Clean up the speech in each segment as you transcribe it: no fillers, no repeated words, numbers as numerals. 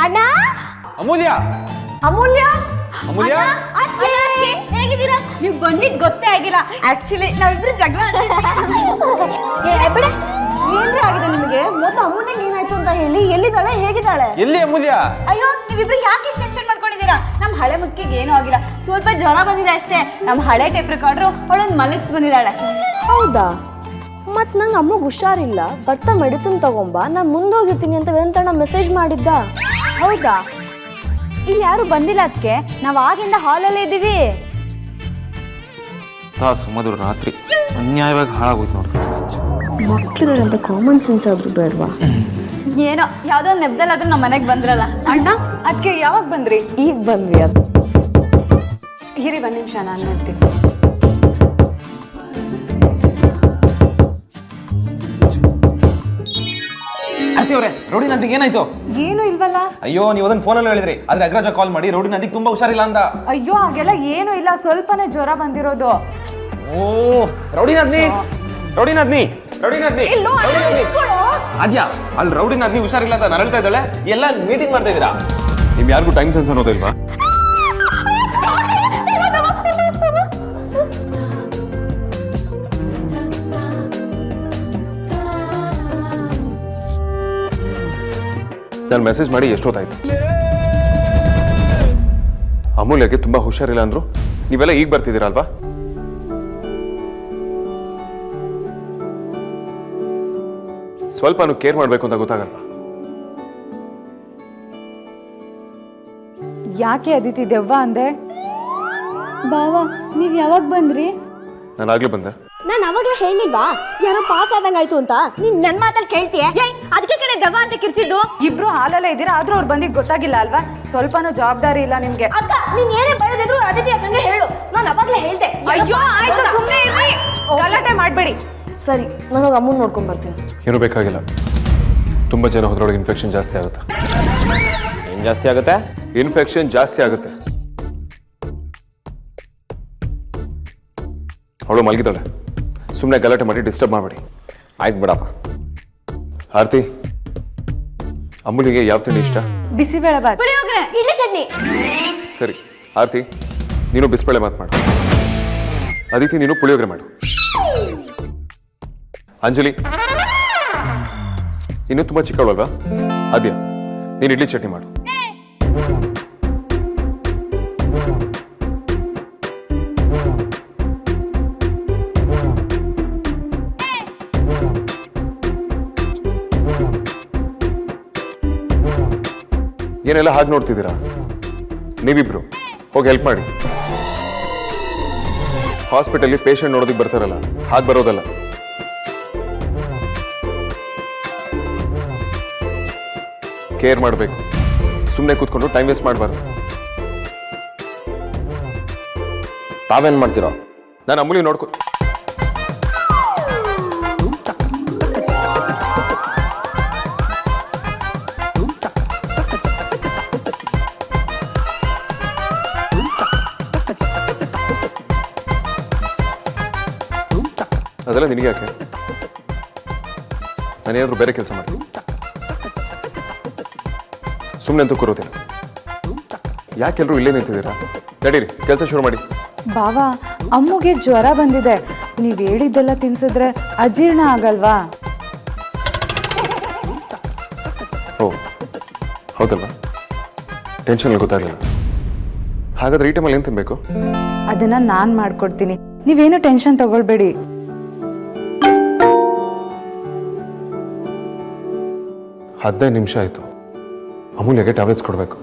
ಅಣ್ಣ ಅಮೂಲ್ಯ ಅಮೂಲ್ಯ ಅಮೂಲ್ಯ ಹೇಗಿದ್ದೀರಾ? ನೀವು ಬಂದಿದ್ ಗೊತ್ತೇ ಆಗಿಲ್ಲ. ಆಕ್ಚುಲಿ ನಾವಿಬ್ರು ಜಗಳ ಬಿಡೆ. ಏನ್ರಿ ಆಗಿದೆ ನಿಮಗೆ? ಮೊದಲು ಅಮೂಲ್ಯ ಏನಾಯ್ತು ಅಂತ ಹೇಳಿ. ಎಲ್ಲಿದ್ದಾಳೆ, ಹೇಗಿದ್ದಾಳೆ? ಎಲ್ಲಿ ಅಮೂಲ್ಯ? ಅಯ್ಯೋ ನೀವಿಬ್ರು ಯಾಕೆ ಇಷ್ಟು ಟೆನ್ಷನ್ ಮಾಡ್ಕೊಂಡಿದ್ದೀರಾ? ನಮ್ಮ ಹಳೆ ಮುಕ್ಕಿಗೆ ಏನೂ ಆಗಿಲ್ಲ, ಸ್ವಲ್ಪ ಜ್ವರ ಬಂದಿದೆ ಅಷ್ಟೇ. ನಮ್ಮ ಹಳೆ ಟೇಪ್ ರೆಕಾರ್ಡ್ರು ಅವಳೊಂದು ಮಲಗಿಸ್ ಬಂದಿದ್ದಾಳೆ. ಹೌದಾ? ಮತ್ ನಂಗೆ ಅಮ್ಮಗೆ ಹುಷಾರಿಲ್ಲ, ಬರ್ತಾ ಮೆಡಿಸಿನ್ ತಗೊಂಬ, ನಾನು ಮುಂದೋಗಿರ್ತೀನಿ ಅಂತ ವೇದಾಂತಣ್ಣ ಮೆಸೇಜ್ ಮಾಡಿದ್ದ. ಹೌದಾ? ಇಲ್ಲಿ ಯಾರು ಬಂದಿಲ್ಲ ಅದಕ್ಕೆ, ನಾವು ಆಗಿಂದ ಹಾಲಲ್ಲೇ ಇದ್ದೀವಿ. ಸುಮಧುರ ರಾತ್ರಿ ಅನ್ಯಾಯವಾಗಿ ಹಾಳಾಗೋಯ್ತು ನೋಡಿ. ಮಕ್ಳಿದಾರಂತ ಕಾಮನ್ ಸೆನ್ಸ್ ಆದ್ರೂ ಬೇಡವಾ? ಏನೋ ಯಾವ್ದೋ ನೆಬ್ದಲ್ಲಾದ್ರೂ ನಮ್ಮ ಮನೆಗೆ ಬಂದ್ರಲ್ಲ. ಅಣ್ಣ ಅದಕ್ಕೆ ಯಾವಾಗ ಬಂದ್ರಿ? ಈಗ ಬಂದ್ವಿ. ಅದು ಹಿರಿ ಒಂದ್ ನಿಮಿಷ ನಾನು ನೋಡ್ತೀನಿ. ರೌಡಿ ನಂದಿಗೆ ಏನಾಯ್ತು? ಏನು ಇಲ್ವಲ್ಲ. ಅಯ್ಯೋ ನೀವು ಅದನ್ನ ಫೋನಲ್ಲಿ ಹೇಳಿದ್ರಿ, ಆದ್ರೆ ಅಗ್ರಜ ಕಾಲ್ ಮಾಡಿ ರೌಡಿ ನಂದಿಗೆ ತುಂಬಾ ಹುಷಾರಿಲ್ಲ ಅಂದ. ಅಯ್ಯೋ ಹಾಗೆಲ್ಲ ಏನು ಇಲ್ಲ, ಸ್ವಲ್ಪನೇ ಜ್ವರ ಬಂದಿರೋದು. ಓ rowdy Nandi, rowdy Nandi, rowdy Nandi, ಅದ್ಯಾ ಅಲ್ಲಿ ರೌಡಿ ನಂದಿ ಹುಷಾರಿಲ್ಲ ಅಂತ ನಾನು ಹೇಳ್ತಾ ಇದ್ದಾಳೆ. ಎಲ್ಲ ಮೀಟಿಂಗ್ ಮಾಡ್ತಾ ಇದ್ದೀರಾ? ನಿಮ್ ಯಾರಿಗೂ ಟೈಮ್ ಸೆನ್ಸ್ ಅನ್ನೋದಿಲ್ವಾ? ನಾನು ಮೆಸೇಜ್ ಮಾಡಿ ಎಷ್ಟೊತ್ತಾಯ್ತು? ಅಮೂಲ್ಯಗೆ ತುಂಬಾ ಹುಷಾರಿಲ್ಲ ಅಂದ್ರು, ನೀವೆಲ್ಲ ಈಗ ಬರ್ತಿದ್ದೀರಲ್ವಾ? ಸ್ವಲ್ಪ ಕೇರ್ ಮಾಡ್ಬೇಕು ಅಂತ ಗೊತ್ತಾಗಲ್ವಾ? ಯಾಕೆ ಅದಿತಿ ದೆವ್ವ ಅಂದೆ? ಬಾವಾ ನೀವ್ ಯಾವಾಗ ಬಂದ್ರಿ? ನಾನು ಆಗ್ಲೇ ಬಂದೆ. ನಾನು ಅವಾಗಲೇ ಹೇಳಿಲ್ವಾ ಯಾರೋ ಪಾಸ್ ಆದಂಗಾಯ್ತು ಅಂತ? ನೀನ್ ನನ್ನ ಮಾತಲ್ಲಿ ಕೇಳ್ತೀಯ? ಅದಕ್ಕೆ ಕಣೆ ದೆವ್ವ ಅಂತ ಕಿರ್ಚಿದ್ದು. ಇಬ್ರು ಹಾಲಲ್ಲೇ ಇದ್ದೀರಾ, ಆದ್ರೂ ಅವ್ರು ಬಂದಿದ್ ಗೊತ್ತಾಗಿಲ್ಲ ಅಲ್ವಾ? ಸ್ವಲ್ಪನೂ ಜವಾಬ್ದಾರಿ ಇಲ್ಲ ನಿಮ್ಗೆ. ಅಕ್ಕ ನೀನ್ ಏನೇ ಬರೋದಿದ್ರು ಅದಿತಿ ಅಕ್ಕಂಗೆ ಹೇಳು, ನಾನು ಅವಾಗಲೇ ಹೇಳ್ದೆ. ಅಯ್ಯೋ ಆಯ್ತು, ಸುಮ್ಮನೆ ಇರ್ರಿ, ಗಲಾಟೆ ಮಾಡ್ಬೇಡಿ. ಸರಿ, ನಾನು ಅಮ್ಮನ್ ನೋಡ್ಕೊಂಡ್ ಬರ್ತೀನಿ. ಏನೂ ಬೇಕಾಗಿಲ್ಲ, ತುಂಬಾ ಜನ ಹೋದ್ರೊಳಗೆ ಇನ್ಫೆಕ್ಷನ್ ಜಾಸ್ತಿ ಆಗುತ್ತೆ. ಏನ್ ಜಾಸ್ತಿ ಆಗುತ್ತೆ? ಇನ್ಫೆಕ್ಷನ್ ಜಾಸ್ತಿ ಆಗುತ್ತೆ. ಅವಳು ಮಲಗಿದ್ದಾಳೆ, ಸುಮ್ಮನೆ ಗಲಾಟೆ ಮಾಡಿ ಡಿಸ್ಟರ್ಬ್ ಮಾಡಬೇಡಿ. ಆಯ್ತು ಬಿಡಪ್ಪ. ಆರ್ತಿ, ಅಮೂಲಿಗೆ ಯಾವ ತಿಂಡಿ ಇಷ್ಟ? ಬಿಸಿಬೇಳೆ ಬಾತ್, ಪುಳಿಯೋಗರೆ, ಇಡ್ಲಿ ಚಟ್ನಿ. ಸರಿ ಆರ್ತಿ, ನೀನು ಬಿಸಿಬೇಳೆ ಬಾತ್ ಮಾಡು. ಅದಿತಿ ನೀನು ಪುಳಿಯೋಗರೆ ಮಾಡು. ಅಂಜಲಿ, ಇನ್ನೂ ತುಂಬಾ ಚಿಕ್ಕವಳಲ್ವಾ? ಅದ್ಯಾ, ನೀನು ಇಡ್ಲಿ ಚಟ್ನಿ ಮಾಡು. ಏನೆಲ್ಲ ಹಾಗೆ ನೋಡ್ತಿದ್ದೀರಾ? ನೀವಿಬ್ರು ಹೋಗಿ ಹೆಲ್ಪ್ ಮಾಡಿ. ಹಾಸ್ಪಿಟಲ್ಗೆ ಪೇಷಂಟ್ ನೋಡೋದಕ್ಕೆ ಬರ್ತಾರಲ್ಲ, ಹಾಗೆ ಬರೋದಲ್ಲ. ಕೇರ್ ಮಾಡಬೇಕು, ಸುಮ್ಮನೆ ಕೂತ್ಕೊಂಡು ಟೈಮ್ ವೇಸ್ಟ್ ಮಾಡಬಾರ್ದು. ತಾವೇನು ಮಾಡ್ತೀರೋ? ನಾನು ಅಮೂಲ್ಯ ನೋಡ್ಕೊ. ಅದೆಲ್ಲ ನಿನಗೆ ಯಾಕೆ? ನಾನೇನಾದ್ರೂ ಬೇರೆ ಕೆಲಸ ಮಾಡ್ತೀನಿ. ಸುಮ್ಮನೆ ಅಂತೂ ಕೂರೋದಿಲ್ಲ. ಯಾಕೆಲ್ಲರೂ ಇಲ್ಲೇ ನಿಂತಿದ್ದೀರಾ? ನಡೀರಿ, ಕೆಲಸ ಶುರು ಮಾಡಿ. ಬಾವಾ ಅಮ್ಮಗೆ ಜ್ವರ ಬಂದಿದೆ, ನೀವ್ ಹೇಳಿದ್ದೆಲ್ಲ ತಿನ್ಸಿದ್ರೆ ಅಜೀರ್ಣ ಆಗಲ್ವಾ? ಓ ಹೌದಲ್ವಾ? ಟೆನ್ಷನ್ ಗೊತ್ತಾಗಲಿಲ್ಲ. ಹಾಗಾದ್ರೆ ಈ ಟೈಮಲ್ಲಿ ಏನು ತಿನ್ಬೇಕು? ಅದನ್ನ ನಾನ್ ಮಾಡ್ಕೊಡ್ತೀನಿ, ನೀವೇನು ಟೆನ್ಷನ್ ತಗೊಳ್ಬೇಡಿ. 15 ನಿಮಿಷ ಆಯ್ತು. ಅಮೂಲ್ಯಗೆ ಟ್ಯಾಬ್ಲೆಟ್ಸ್ ಕೊಡಬೇಕು.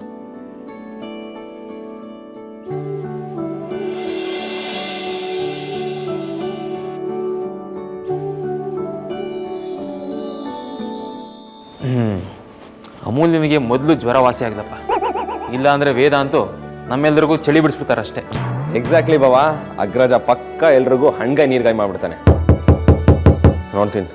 ಅಮೂಲ್ಯನಿಗೆ ಮೊದಲು ಜ್ವರ ವಾಸಿ ಆಗ್ದಪ್ಪ, ಇಲ್ಲ ಅಂದ್ರೆ ವೇದಾಂತು ನಮ್ಮೆಲ್ರಿಗೂ ಚಳಿ ಬಿಡಿಸ್ಬಿಡ್ತಾರಷ್ಟೇ. ಎಕ್ಸಾಕ್ಟ್ಲಿ ಬಾವಾ, ಅಗ್ರಜ ಪಕ್ಕ ಎಲ್ರಿಗೂ ಹಣ್ಗಾಯಿ ನೀರ್ಗಾಯಿ ಮಾಡ್ಬಿಡ್ತಾನೆ. ನೋಡ್ತೀನಿ.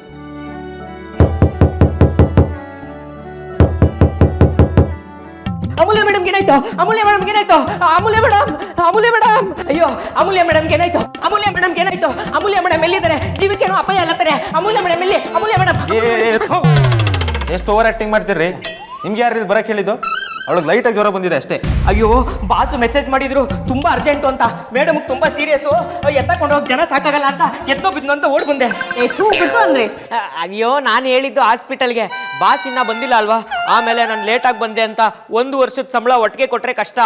ಅಮೂಲ್ಯ ಮೇಡಮ್ ಏನಾಯ್ತು? ಅಮೂಲ್ಯ ಮೇಡಮ್ ಏನಾಯ್ತು? ಅಮೂಲ್ಯ ಮೇಡಮ್, ಅಮೂಲ್ಯ ಮೇಡಮ್, ಅಯ್ಯೋ ಅಮೂಲ್ಯ ಮೇಡಮ್ ಏನಾಯ್ತು? ಅಮೂಲ್ಯ ಮೇಡಮ್ ಏನಾಯ್ತು? ಅಮೂಲ್ಯ ಮೇಡಮ್ ಎಲ್ಲಿದ್ದಾರೆ? ಜೀವಕ್ಕೇನೋ ಅಪಾಯ ಅಲ್ಲತ್ತಾರೆ. ಅಮೂಲ್ಯ ಮೇಡಮ್ ಎಲ್ಲಿ? ಅಮೂಲ್ಯ ಮೇಡಮ್. ಎಷ್ಟು ಓವರ್ ಆಕ್ಟಿಂಗ್ ಮಾಡ್ತೀರಿ? ನಿಮ್ಗೆ ಯಾರು ಬರಕ್ಕೆ ಹೇಳಿದ್ದು? ಅವಳಿಗೆ ಲೈಟಾಗಿ ಜ್ವರ ಬಂದಿದೆ ಅಷ್ಟೇ. ಅಯ್ಯೋ ಬಾಸು ಮೆಸೇಜ್ ಮಾಡಿದ್ರು ತುಂಬಾ ಅರ್ಜೆಂಟು ಅಂತ, ಮೇಡಮ್ ತುಂಬಾ ಸೀರಿಯಸ್ಸು, ಎತ್ತಕೊಂಡು ಹೋಗಿ ಜನ ಸಾಕಾಗಲ್ಲ ಅಂತ ಎತ್ತೋ ಬಿದ್ದು ಅಂತ ಓಡ್ ಬಂದೆ. ಬಿಡ್ತು ಅನ್ರಿ. ಅಯ್ಯೋ ನಾನು ಹೇಳಿದ್ದು ಹಾಸ್ಪಿಟಲ್ಗೆ, ಬಾಸ್ ಇನ್ನ ಬಂದಿಲ್ಲ ಅಲ್ವಾ, ಆಮೇಲೆ ನಾನು ಲೇಟಾಗಿ ಬಂದೆ ಅಂತ 1 ವರ್ಷದ ಸಂಬಳ ಒಟ್ಟಿಗೆ ಕೊಟ್ರೆ ಕಷ್ಟ.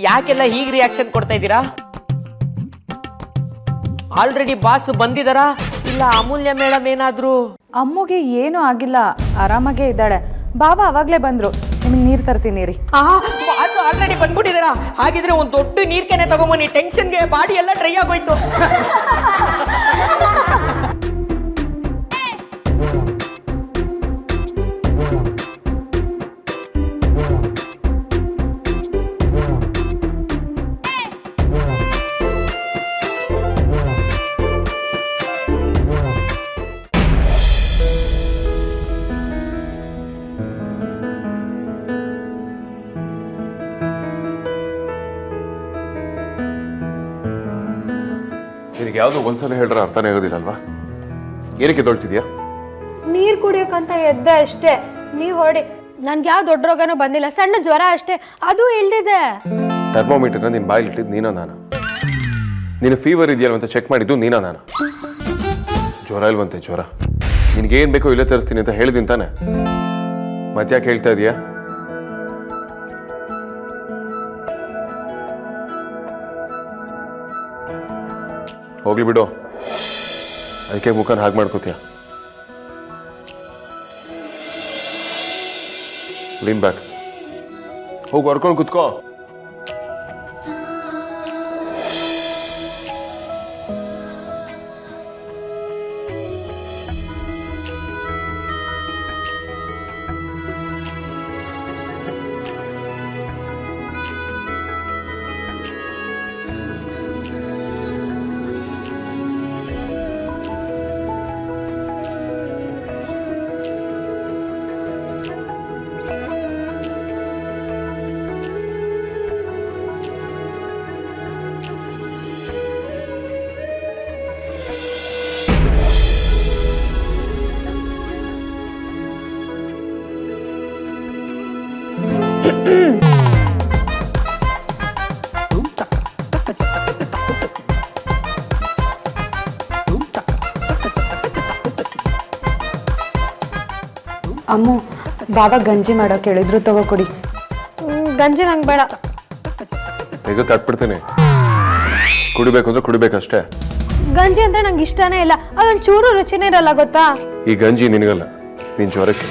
ಯಾಕೆಲ್ಲ ಹೀಗೆ ರಿಯಾಕ್ಷನ್ ಕೊಡ್ತಾ ಇದ್ದೀರಾ? ಆಲ್ರೆಡಿ ಬಾಸ್ ಬಂದಿದಾರಾ ಇಲ್ಲ ಅಮೂಲ್ಯ ಮೇಡಮ್ ಏನಾದ್ರು? ಅಮ್ಮಗೆ ಏನೂ ಆಗಿಲ್ಲ, ಆರಾಮಾಗೇ ಇದ್ದಾಳೆ. ಬಾಬಾ ಅವಾಗಲೇ ಬಂದರು, ನಿಮಗೆ ನೀರು ತರ್ತೀನಿ ರೀ. ಬಾಸ್ ಆಲ್ರೆಡಿ ಬಂದ್ಬಿಟ್ಟಿದಾರಾ? ಹಾಗಿದ್ರೆ ಒಂದು ದೊಡ್ಡ ನೀರ್ ಕೆನೆ ತಗೊಂಬನ್ನಿ, ಟೆನ್ಷನ್ಗೆ ಬಾಡಿ ಎಲ್ಲ ಡ್ರೈ ಆಗೋಯ್ತು. ನಿನಗೆ ಯಾವುದೋ ಒಂದ್ಸಲ ಹೇಳ್ರೆ ಅರ್ಥನೇ ಆಗೋದಿಲ್ಲಲ್ವಾ? ಏನಕ್ಕೆ ತೊಳ್ತಿದ್ಯಾ? ನೀರು ಕುಡಿಯೋಕಂತ ಎದ್ದೆ ಅಷ್ಟೇ, ನೀವು ಹೊಡಿ. ನನ್ಗೆ ಯಾವ ದೊಡ್ಡ ರೋಗನೂ ಬಂದಿಲ್ಲ, ಸಣ್ಣ ಜ್ವರ ಅಷ್ಟೇ, ಅದು ಇಳ್ದಿದೆ. ಥರ್ಮೋಮೀಟರ್ನ ನಿನ್ನ ಬಾಯಿಲಿ ಇಟ್ಟಿದ್ದು ನೀನೋ ನಾನು? ನೀನು ಫೀವರ್ ಇದೆಯಲ್ಲ ಅಂತ ಚೆಕ್ ಮಾಡಿದ್ದು ನೀನೋ ನಾನು? ಜ್ವರ ಇಲ್ವಂತೆ ಜ್ವರ. ನಿನಗೇನು ಬೇಕೋ ಇಲ್ಲೇ ತರಿಸ್ತೀನಿ ಅಂತ ಹೇಳಿದ್ದೀನಿ ತಾನೆ, ಮತ್ತ್ಯಾಕೆ ಹೇಳ್ತಾ ಇದೀಯಾ? ಹೋಗ್ಲಿ ಬಿಡು, ಅದಕ್ಕೆ ಮುಖನ ಹಾಗೆ ಮಾಡ್ಕೋತೀಯ. ಲೀನ್ ಬ್ಯಾಕ್, ಹೋಗಿ ಹೊರ್ಕೊಂಡು ಕುತ್ಕೋ. ಅಮ್ಮು, ಬಾಬಾ ಗಂಜಿ ಮಾಡೋಕೆ ಹೇಳಿದ್ರು, ತಗೋ ಕುಡಿ. ಗಂಜಿ ನಂಗೆ ಬೇಡ. ಈಗ ತಟ್ಬಿಡ್ತೀನಿ, ಕುಡಿಬೇಕು ಅಂದ್ರೆ ಕುಡಿಬೇಕಷ್ಟೇ. ಗಂಜಿ ಅಂದ್ರೆ ನಂಗೆ ಇಷ್ಟನೇ ಇಲ್ಲ, ಅದೊಂದು ಚೂರು ರುಚಿನೇ ಇರಲ್ಲ ಗೊತ್ತಾ. ಈ ಗಂಜಿ ನಿನಗಲ್ಲ, ನಿನ್ ಜ್ವರಕ್ಕೆ.